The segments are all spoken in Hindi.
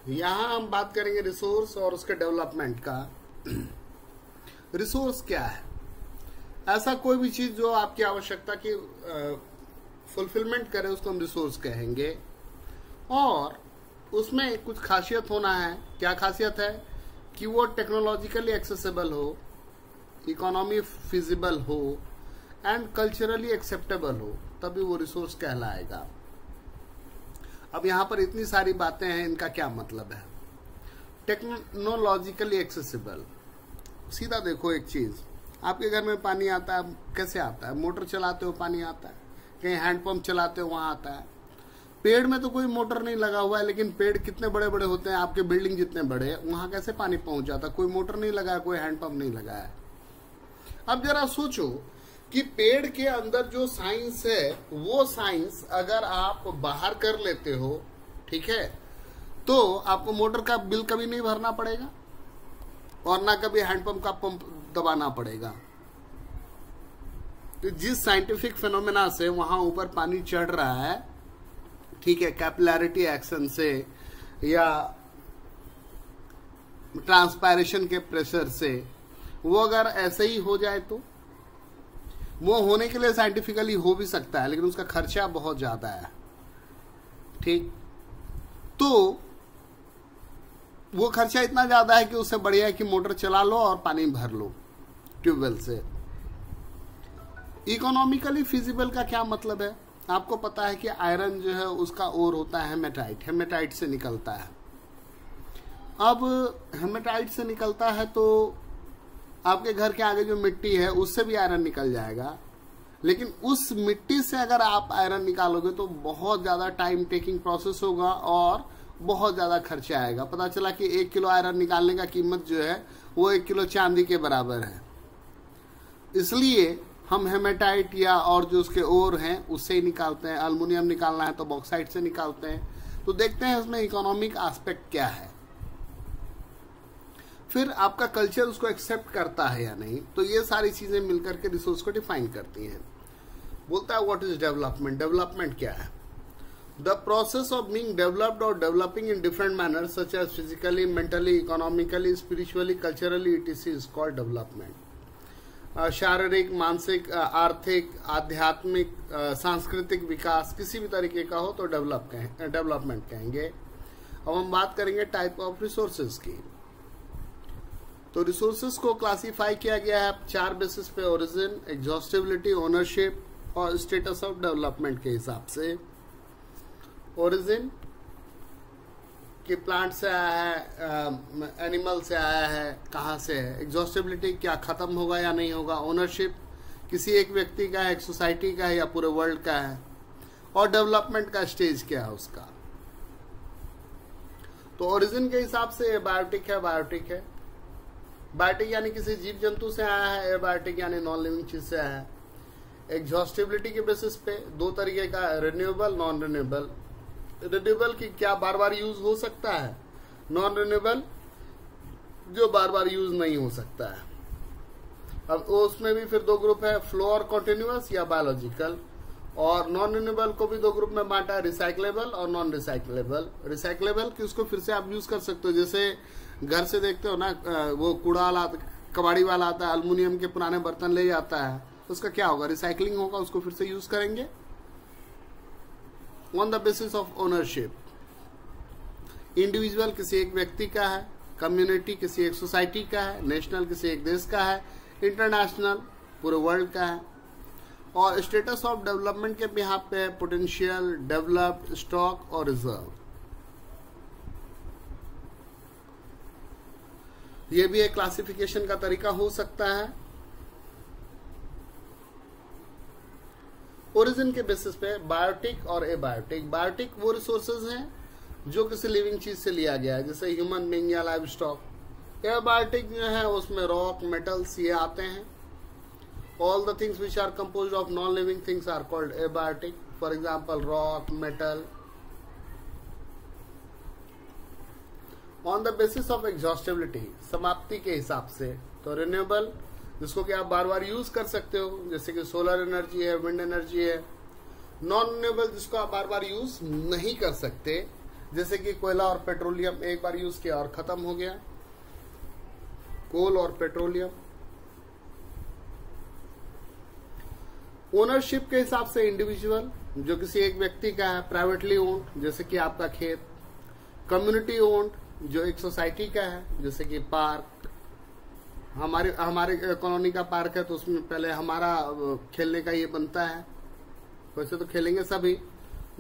यहाँ हम बात करेंगे रिसोर्स और उसके डेवलपमेंट का। रिसोर्स क्या है? ऐसा कोई भी चीज जो आपकी आवश्यकता की फुलफिलमेंट करे उसको हम रिसोर्स कहेंगे। और उसमें कुछ खासियत होना है। क्या खासियत है? कि वो टेक्नोलॉजिकली एक्सेसिबल हो, इकोनॉमी फिजिबल हो एंड कल्चरली एक्सेप्टेबल हो, तभी वो रिसोर्स कहलाएगा। अब यहाँ पर इतनी सारी बातें हैं, इनका क्या मतलब है? टेक्नोलॉजिकली एक्सेसिबल, सीधा देखो एक चीज, आपके घर में पानी आता है, कैसे आता है? मोटर चलाते हो पानी आता है, कहीं हैंडपंप चलाते हो वहां आता है। पेड़ में तो कोई मोटर नहीं लगा हुआ है, लेकिन पेड़ कितने बड़े बड़े होते हैं, आपके बिल्डिंग जितने बड़े, वहां कैसे पानी पहुंच जाता? कोई मोटर नहीं लगा है, कोई हैंडपंप नहीं लगा है। अब जरा सोचो कि पेड़ के अंदर जो साइंस है, वो साइंस अगर आप बाहर कर लेते हो, ठीक है, तो आपको मोटर का बिल कभी नहीं भरना पड़ेगा और ना कभी हैंडपंप का पंप दबाना पड़ेगा। तो जिस साइंटिफिक फिनोमेना से वहां ऊपर पानी चढ़ रहा है, ठीक है, कैपिलैरिटी एक्शन से या ट्रांसपायरेशन के प्रेशर से, वो अगर ऐसे ही हो जाए तो वो होने के लिए साइंटिफिकली हो भी सकता है, लेकिन उसका खर्चा बहुत ज्यादा है। ठीक, तो वो खर्चा इतना ज्यादा है कि उससे बढ़िया है कि मोटर चला लो और पानी भर लो ट्यूबवेल से। इकोनॉमिकली फिजिबल का क्या मतलब है? आपको पता है कि आयरन जो है उसका ओर होता है हेमेटाइट, हेमेटाइट से निकलता है। अब हेमेटाइट से निकलता है तो आपके घर के आगे जो मिट्टी है उससे भी आयरन निकल जाएगा, लेकिन उस मिट्टी से अगर आप आयरन निकालोगे तो बहुत ज्यादा टाइम टेकिंग प्रोसेस होगा और बहुत ज्यादा खर्चा आएगा। पता चला कि 1 किलो आयरन निकालने का कीमत जो है वो 1 किलो चांदी के बराबर है। इसलिए हम हेमेटाइट या और जो उसके ओर हैं उससे ही निकालते हैं। एल्युमिनियम निकालना है तो बॉक्साइट से निकालते हैं। तो देखते हैं इसमें इकोनॉमिक एस्पेक्ट क्या है, फिर आपका कल्चर उसको एक्सेप्ट करता है या नहीं। तो ये सारी चीजें मिलकर के रिसोर्स को डिफाइन करती हैं। बोलता है व्हाट इज डेवलपमेंट? डेवलपमेंट क्या है? The process of being developed और developing in different manner such as physically, mentally, economically, spiritually, culturally, etc is called development. शारीरिक, मानसिक, आर्थिक, आध्यात्मिक, सांस्कृतिक विकास किसी भी तरीके का हो तो डेवलपमेंट कहेंगे। अब हम बात करेंगे टाइप ऑफ रिसोर्सेज की। तो रिसोर्सेज को क्लासिफाई किया गया है 4 बेसिस पे, ओरिजिन, एग्जॉस्टिबिलिटी, ओनरशिप और स्टेटस ऑफ डेवलपमेंट के हिसाब से। ओरिजिन कि प्लांट से आया है, एनिमल से आया है, कहाँ से है। एग्जॉस्टिबिलिटी, क्या खत्म होगा या नहीं होगा। ओनरशिप, किसी एक व्यक्ति का है, एक सोसाइटी का है या पूरे वर्ल्ड का है। और डेवलपमेंट का स्टेज क्या है उसका। तो ओरिजिन के हिसाब से एबायोटिक है, बायोटिक है। बायोटिक यानी किसी जीव जंतु से आया है, एबायोटिक यानी नॉन लिविंग चीज से आया है। एग्जॉस्टिबिलिटी के बेसिस पे 2 तरीके का, रिन्यूएबल, नॉन रिन्यूएबल। रिन्यूएबल की क्या बार बार यूज हो सकता है, नॉन रिन्यूएबल जो बार बार यूज नहीं हो सकता है। अब उसमें भी फिर 2 ग्रुप है, फ्लो और कॉन्टिन्यूअस या बायोलॉजिकल। और नॉन रिन्यूएबल को भी 2 ग्रुप में बांटा है, रिसाइक्लेबल और नॉन रिसाइक्लेबल। रिसाइक्लेबल की उसको फिर से आप यूज कर सकते हो, जैसे घर से देखते हो ना, वो कूड़ा वाला, कबाड़ी वाला आता है, एल्युमिनियम के पुराने बर्तन ले जाता है, उसका क्या होगा? रिसाइकलिंग होगा, उसको फिर से यूज करेंगे। On the basis of ownership, individual किसी एक व्यक्ति का है, कम्युनिटी किसी एक सोसाइटी का है, नेशनल किसी एक देश का है, इंटरनेशनल पूरे वर्ल्ड का है। और स्टेटस ऑफ डेवलपमेंट के बिहाफ पे है पोटेंशियल, डेवलप्ड, स्टॉक और रिजर्व। ये भी एक क्लासिफिकेशन का तरीका हो सकता है। ओरिजिन के बेसिस पे बायोटिक और एबायोटिक। बायोटिक वो रिसोर्सेज हैं जो किसी लिविंग चीज से लिया गया है, जैसे ह्यूमन बीइंग या लाइव स्टॉक। एबायोटिक जो है उसमें रॉक, मेटल्स ये आते हैं। All the things which are composed of non living things are called abiotic. For example rock, metal. On the basis of exhaustibility, समाप्ति के हिसाब से, तो रिन्यूएबल जिसको कि आप बार बार यूज कर सकते हो, जैसे कि सोलर एनर्जी है, विंड एनर्जी है। नॉन रिन्यूएबल जिसको आप बार बार यूज नहीं कर सकते, जैसे कि कोयला और पेट्रोलियम एक बार यूज किया और खत्म हो गया, कोल और पेट्रोलियम। ओनरशिप के हिसाब से इंडिविजुअल, जो किसी एक व्यक्ति का है, प्राइवेटली ओन्ड जैसे कि आपका खेत, कम्युनिटी ओन्ड जो एक सोसाइटी का है जैसे कि पार्क, हमारे कॉलोनी का पार्क है तो उसमें पहले हमारा खेलने का ये बनता है, वैसे तो खेलेंगे सभी।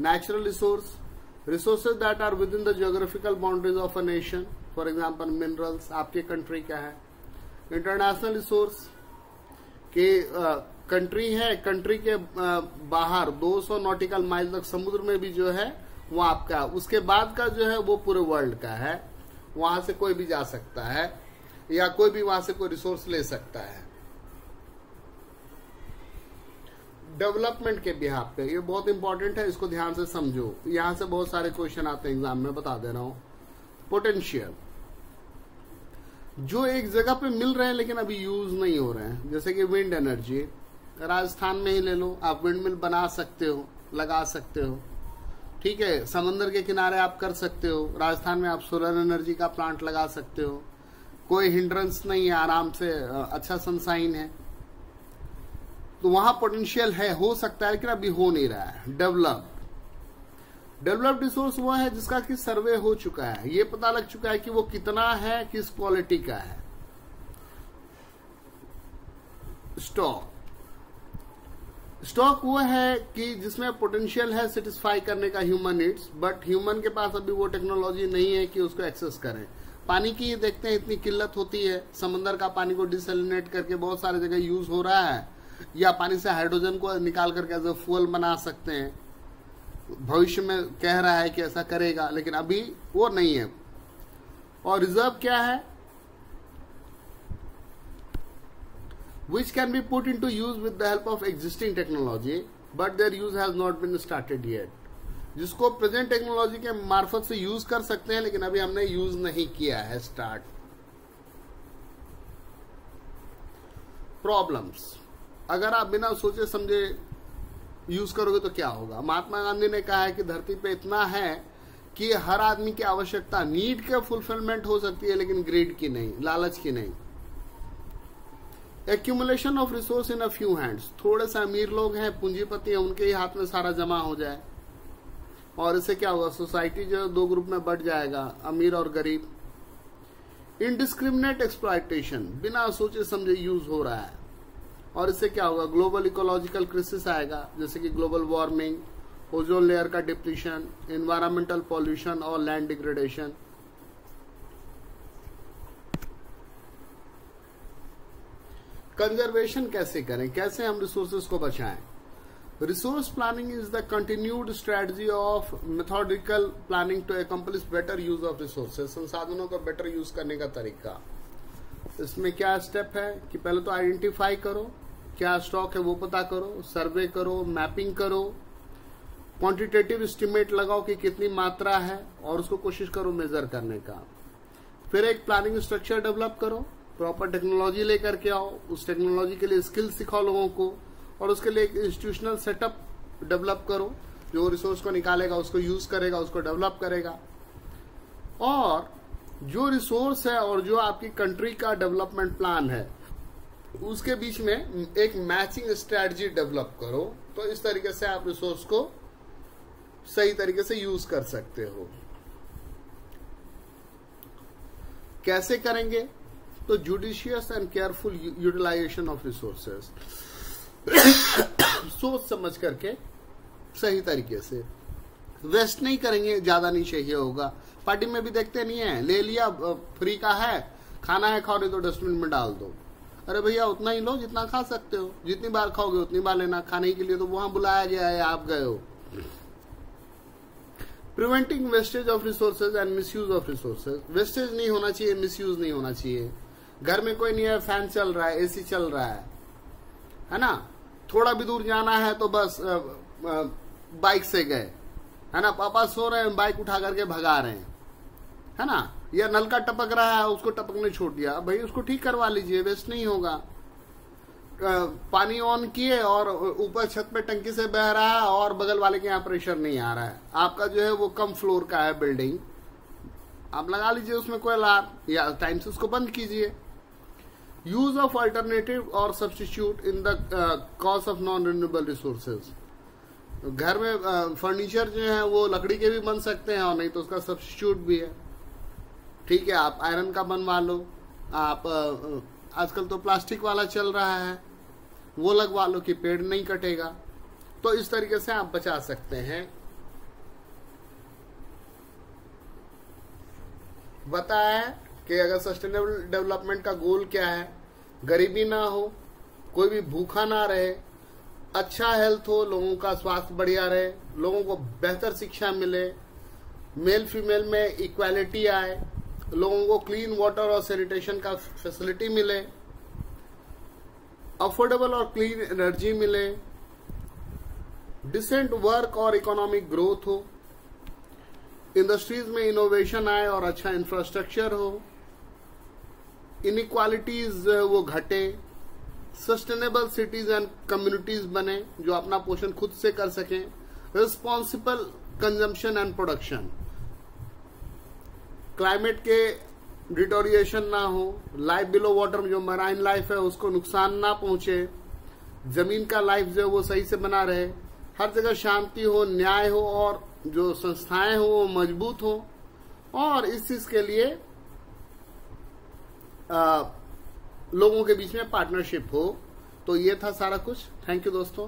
Natural resources that are within the geographical boundaries of a nation, for example minerals आपके कंट्री का है। इंटरनेशनल रिसोर्स के कंट्री है, कंट्री के बाहर 200 नॉटिकल माइल तक समुद्र में भी जो है वो आपका, उसके बाद का जो है वो पूरे वर्ल्ड का है, वहां से कोई भी जा सकता है या कोई भी वहां से कोई रिसोर्स ले सकता है। डेवलपमेंट के बिहाफ पे ये बहुत इंपॉर्टेंट है, इसको ध्यान से समझो, यहां से बहुत सारे क्वेश्चन आते हैं एग्जाम में, बता दे रहा हूं। पोटेंशियल जो एक जगह पे मिल रहे हैं लेकिन अभी यूज नहीं हो रहे हैं, जैसे कि विंड एनर्जी, राजस्थान में ही ले लो, आप विंड मिल बना सकते हो, लगा सकते हो, ठीक है। समंदर के किनारे आप कर सकते हो, राजस्थान में आप सोलर एनर्जी का प्लांट लगा सकते हो, कोई हिंड्रेंस नहीं है, आराम से अच्छा सनसाइन है, तो वहां पोटेंशियल है, हो सकता है, लेकिन अभी हो नहीं रहा है। डेवलप्ड रिसोर्स वो है जिसका कि सर्वे हो चुका है, ये पता लग चुका है कि वो कितना है, किस क्वालिटी का है। स्टॉक वो है कि जिसमें पोटेंशियल है सेटिस्फाई करने का ह्यूमन नीड्स, बट ह्यूमन के पास अभी वो टेक्नोलॉजी नहीं है कि उसको एक्सेस करें। पानी की देखते हैं इतनी किल्लत होती है, समंदर का पानी को डिसैलिनेट करके बहुत सारी जगह यूज हो रहा है, या पानी से हाइड्रोजन को निकाल करके एज ए फ्यूल बना सकते हैं, भविष्य में कह रहा है कि ऐसा करेगा, लेकिन अभी वो नहीं है। और रिजर्व क्या है, which can be put into use with the help of existing technology, but their use has not been started yet. जिसको प्रेजेंट टेक्नोलॉजी के मार्फत से यूज कर सकते हैं, लेकिन अभी हमने यूज नहीं किया है स्टार्ट। प्रॉब्लम्स, अगर आप बिना सोचे समझे यूज करोगे तो क्या होगा। महात्मा गांधी ने कहा है कि धरती पे इतना है कि हर आदमी की आवश्यकता, नीड के फुलफिलमेंट हो सकती है, लेकिन ग्रीड की नहीं, लालच की नहीं। Accumulation of resource in a few hands, थोड़े से अमीर लोग हैं, पूंजीपति हैं, उनके ही हाथ में सारा जमा हो जाए, और इससे क्या होगा, सोसाइटी जो दो ग्रुप में बढ़ जाएगा, अमीर और गरीब। इनडिस्क्रिमिनेट एक्सप्लॉयटेशन, बिना सोचे समझे यूज हो रहा है, और इससे क्या होगा, ग्लोबल इकोलॉजिकल क्राइसिस आएगा, जैसे कि ग्लोबल वार्मिंग, ओजोन लेयर का डिप्लीशन, एनवायरमेंटल पॉल्यूशन और लैंड डिग्रेडेशन। कंजर्वेशन कैसे करें, कैसे हम रिसोर्सेज को बचाएं। Resource planning is the continued strategy of methodical planning to accomplish better use of resources, संसाधनों का बेटर यूज करने का तरीका। इसमें क्या स्टेप है कि पहले तो आइडेंटिफाई करो क्या स्टॉक है, वो पता करो, सर्वे करो, मैपिंग करो, क्वांटिटेटिव एस्टिमेट लगाओ कि कितनी मात्रा है, और उसको कोशिश करो मेजर करने का। फिर एक प्लानिंग स्ट्रक्चर डेवलप करो, प्रॉपर टेक्नोलॉजी लेकर के आओ, उस टेक्नोलॉजी के लिए स्किल सिखाओ लोगों को, और उसके लिए एक इंस्टीट्यूशनल सेटअप डेवलप करो, जो रिसोर्स को निकालेगा, उसको यूज करेगा, उसको डेवलप करेगा। और जो रिसोर्स है और जो आपकी कंट्री का डेवलपमेंट प्लान है, उसके बीच में एक मैचिंग स्ट्रेटजी डेवलप करो, तो इस तरीके से आप रिसोर्स को सही तरीके से यूज कर सकते हो। कैसे करेंगे, तो judicious and careful utilization of resources, सोच समझ करके सही तरीके से, वेस्ट नहीं करेंगे, ज्यादा नहीं चाहिए होगा। पार्टी में भी देखते नहीं है, ले लिया, फ्री का है, खाना है, खाओ, नहीं तो डस्टबिन में डाल दो। अरे भैया उतना ही लो जितना खा सकते हो, जितनी बार खाओगे उतनी बार लेना, खाने के लिए तो वहां बुलाया गया है, आप गए हो। Preventing wastage of resources and misuse of resources, wastage नहीं होना चाहिए, मिसयूज नहीं होना चाहिए। घर में कोई नहीं है, फैन चल रहा है, एसी चल रहा है ना, थोड़ा भी दूर जाना है तो बस बाइक से गए, है ना, पापा सो रहे हैं, बाइक उठा करके भगा रहे हैं, है ना, या नलका टपक रहा है, उसको टपकने छोड़ दिया, भाई उसको ठीक करवा लीजिए, वेस्ट नहीं होगा। पानी ऑन किए और ऊपर छत पे टंकी से बह रहा है और बगल वाले के यहाँ प्रेशर नहीं आ रहा है, आपका जो है वो कम फ्लोर का है बिल्डिंग, आप लगा लीजिए उसमें कोई अलार्म या टाइम से उसको बंद कीजिए। यूज ऑफ अल्टरनेटिव और substitute in the cost of non renewable resources. घर में फर्नीचर जो है वो लकड़ी के भी बन सकते हैं और नहीं तो उसका सब्स्टिट्यूट भी है। ठीक है, आप आयरन का बनवा लो, आप आजकल तो प्लास्टिक वाला चल रहा है वो लगवा लो कि पेड़ नहीं कटेगा। तो इस तरीके से आप बचा सकते हैं। बताया कि अगर सस्टेनेबल डेवलपमेंट का गोल क्या है, गरीबी ना हो, कोई भी भूखा ना रहे, अच्छा हेल्थ हो, लोगों का स्वास्थ्य बढ़िया रहे, लोगों को बेहतर शिक्षा मिले, मेल फीमेल में इक्वालिटी आए, लोगों को क्लीन वाटर और सैनिटेशन का फैसिलिटी मिले, अफोर्डेबल और क्लीन एनर्जी मिले, डिसेंट वर्क और इकोनॉमिक ग्रोथ हो, इंडस्ट्रीज में इनोवेशन आए और अच्छा इंफ्रास्ट्रक्चर हो, इनइक्वालिटीज वो घटे, सस्टेनेबल सिटीज एंड कम्युनिटीज बने जो अपना पोषण खुद से कर सकें, responsible consumption and production, climate के डिटोरिएशन ना हो, लाइफ बिलो वाटर जो मराइन लाइफ है उसको नुकसान ना पहुंचे, जमीन का लाइफ जो है वो सही से बना रहे, हर जगह शांति हो, न्याय हो और जो संस्थाएं हो वो मजबूत हो, और इस चीज के लिए लोगों के बीच में पार्टनरशिप हो। तो ये था सारा कुछ। थैंक यू दोस्तों।